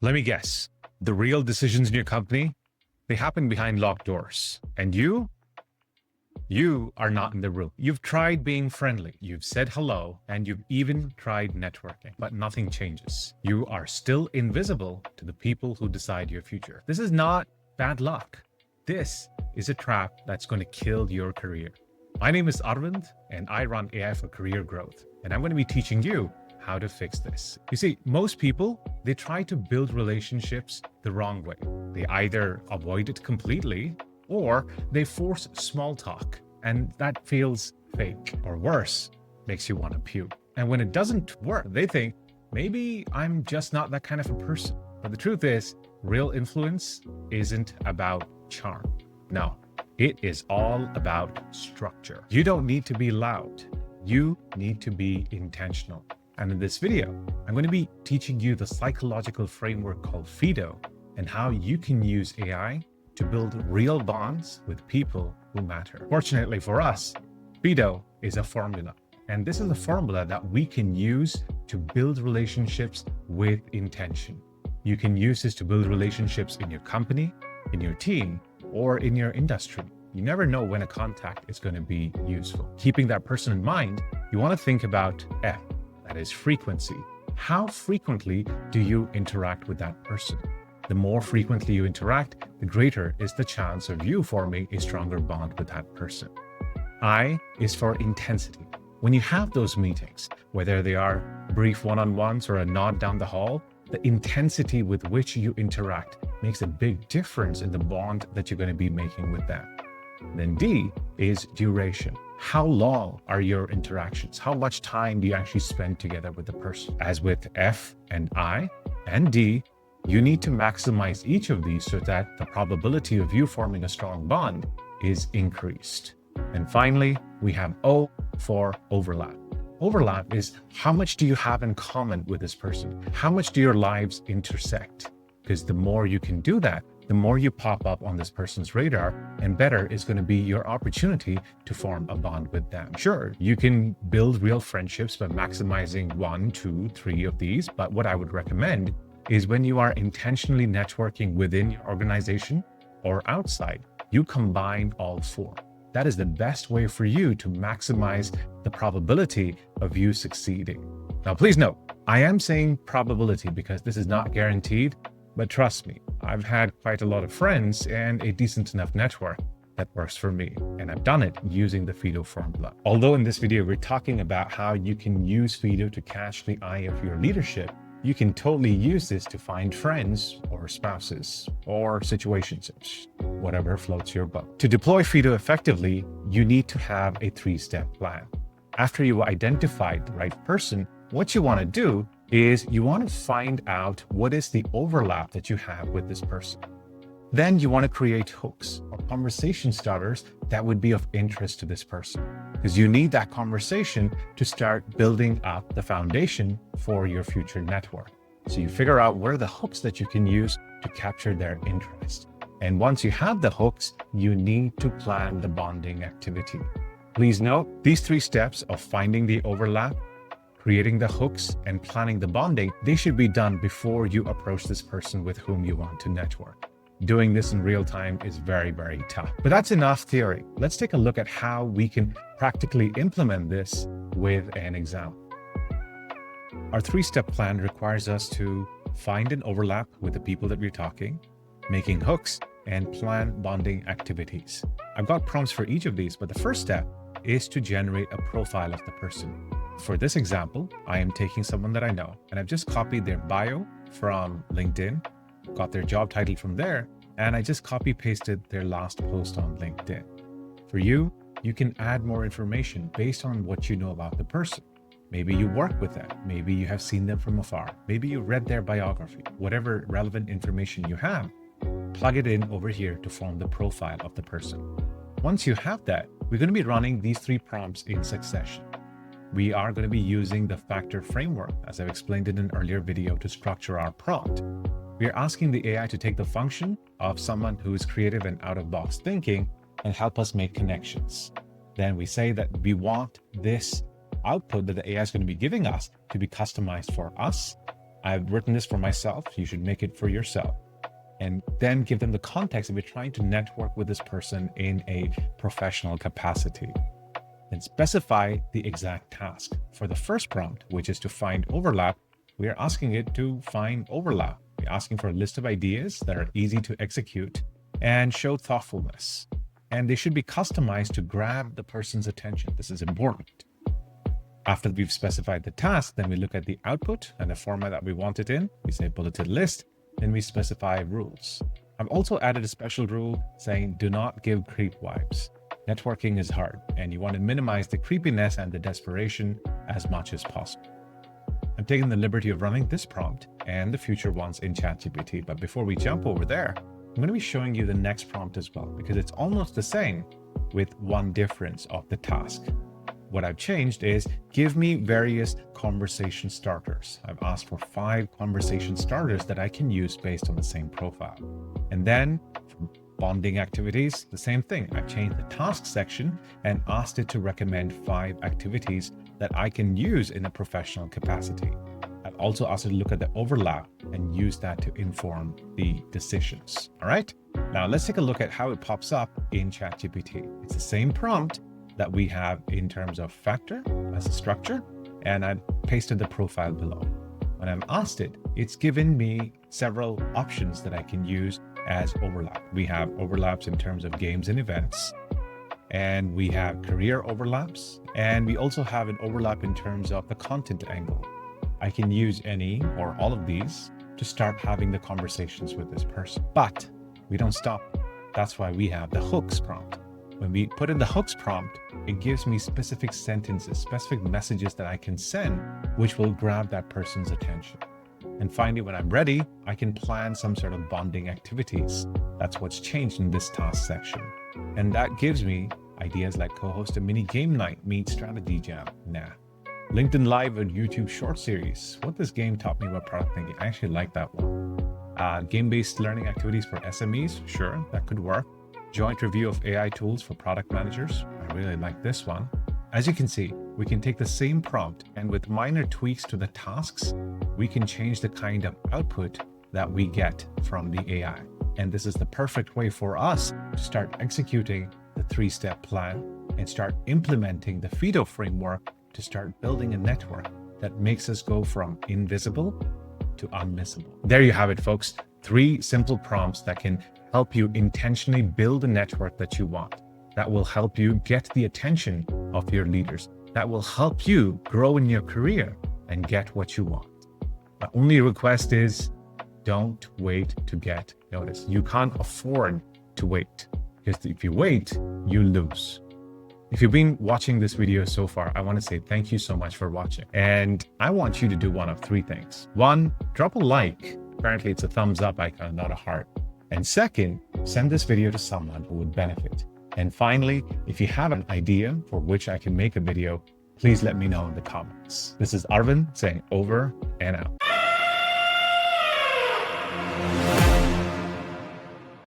Let me guess, the real decisions in your company, they happen behind locked doors. And you are not in the room. You've tried being friendly, you've said hello, and you've even tried networking, but nothing changes. You are still invisible to the people who decide your future. This is not bad luck. This is a trap that's going to kill your career. My name is Arvind, and I run AI for Career Growth, and I'm going to be teaching you how to fix this. You see, most people, they try to build relationships the wrong way. They either avoid it completely or they force small talk, and that feels fake, or worse, makes you want to puke. And when it doesn't work, they think, maybe I'm just not that kind of a person. But the truth is, real influence isn't about charm. No, it is all about structure. You don't need to be loud. You need to be intentional. And in this video, I'm going to be teaching you the psychological framework called FIDO and how you can use AI to build real bonds with people who matter. Fortunately for us, FIDO is a formula. And this is a formula that we can use to build relationships with intention. You can use this to build relationships in your company, in your team, or in your industry. You never know when a contact is going to be useful. Keeping that person in mind, you want to think about F. That is frequency. How frequently do you interact with that person? The more frequently you interact, the greater is the chance of you forming a stronger bond with that person. I is for intensity. When you have those meetings, whether they are brief one-on-ones or a nod down the hall, the intensity with which you interact makes a big difference in the bond that you're going to be making with them. Then D is duration. How long are your interactions? How much time do you actually spend together with the person? As with F and I and D, you need to maximize each of these so that the probability of you forming a strong bond is increased. And finally, we have O for overlap. Overlap is how much do you have in common with this person? How much do your lives intersect? Because the more you can do that, the more you pop up on this person's radar, and better is going to be your opportunity to form a bond with them. Sure, you can build real friendships by maximizing 1, 2, 3 of these, but what I would recommend is when you are intentionally networking within your organization or outside, you combine all 4. That is the best way for you to maximize the probability of you succeeding. Now, please note, I am saying probability because this is not guaranteed, but trust me, I've had quite a lot of friends and a decent enough network that works for me, and I've done it using the FIDO formula. Although in this video, we're talking about how you can use FIDO to catch the eye of your leadership, you can totally use this to find friends or spouses or situationships, whatever floats your boat. To deploy FIDO effectively, you need to have a 3-step plan. After you identified the right person, what you want to do is you want to find out what is the overlap that you have with this person. Then you want to create hooks or conversation starters that would be of interest to this person, because you need that conversation to start building up the foundation for your future network. So you figure out what are the hooks that you can use to capture their interest. And once you have the hooks, you need to plan the bonding activity. Please note, these 3 steps of finding the overlap, creating the hooks, and planning the bonding, they should be done before you approach this person with whom you want to network. Doing this in real time is very, very tough. But that's enough theory. Let's take a look at how we can practically implement this with an example. Our 3-step plan requires us to find an overlap with the people that we're talking, making hooks, and plan bonding activities. I've got prompts for each of these, but the first step is to generate a profile of the person. For this example, I am taking someone that I know, and I've just copied their bio from LinkedIn, got their job title from there, and I just copy pasted their last post on LinkedIn. For you, you can add more information based on what you know about the person. Maybe you work with them, maybe you have seen them from afar, maybe you read their biography. Whatever relevant information you have, plug it in over here to form the profile of the person. Once you have that, we're going to be running these 3 prompts in succession. We are going to be using the factor framework, as I've explained in an earlier video, to structure our prompt. We are asking the AI to take the function of someone who is creative and out-of-box thinking and help us make connections. Then we say that we want this output that the AI is going to be giving us to be customized for us I've written this for myself. You should make it for yourself. And then give them the context if you're trying to network with this person in a professional capacity. Then specify the exact task. For the first prompt, which is to find overlap, we are asking it to find overlap. We're asking for a list of ideas that are easy to execute and show thoughtfulness. And they should be customized to grab the person's attention. This is important. After we've specified the task, then we look at the output and the format that we want it in. We say bulleted list. Then we specify rules. I've also added a special rule saying do not give creep vibes. Networking is hard and you want to minimize the creepiness and the desperation as much as possible. I'm taking the liberty of running this prompt and the future ones in ChatGPT. But before we jump over there, I'm going to be showing you the next prompt as well, because it's almost the same with one difference of the task. What I've changed is give me various conversation starters. I've asked for 5 conversation starters that I can use based on the same profile. And then for bonding activities, the same thing. I've changed the task section and asked it to recommend 5 activities that I can use in a professional capacity. I've also asked it to look at the overlap and use that to inform the decisions. All right. Now let's take a look at how it pops up in ChatGPT. It's the same prompt that we have in terms of factor as a structure, and I've pasted the profile below. When I've asked it, it's given me several options that I can use as overlap. We have overlaps in terms of games and events, and we have career overlaps, and we also have an overlap in terms of the content angle. I can use any or all of these to start having the conversations with this person, but we don't stop. That's why we have the hooks prompt. When we put in the hooks prompt, it gives me specific sentences, specific messages that I can send, which will grab that person's attention. And finally, when I'm ready, I can plan some sort of bonding activities. That's what's changed in this task section. And that gives me ideas like co-host a mini game night, meet strategy jam. Nah. LinkedIn Live and YouTube short series. What this game taught me about product thinking. I actually like that one. Game-based learning activities for SMEs. Sure, that could work. Joint review of AI tools for product managers. I really like this one. As you can see, we can take the same prompt and with minor tweaks to the tasks, we can change the kind of output that we get from the AI. And this is the perfect way for us to start executing the 3-step plan and start implementing the FIDO framework to start building a network that makes us go from invisible to unmissable. There you have it, folks. 3 simple prompts that can help you intentionally build a network that you want, that will help you get the attention of your leaders, that will help you grow in your career and get what you want. My only request is don't wait to get noticed. You can't afford to wait, because if you wait, you lose. If you've been watching this video so far, I want to say thank you so much for watching. And I want you to do one of 3 things. 1, drop a like. Apparently it's a thumbs up icon, not a heart. And second, send this video to someone who would benefit. And finally, if you have an idea for which I can make a video, please let me know in the comments. This is Arvind saying over and out.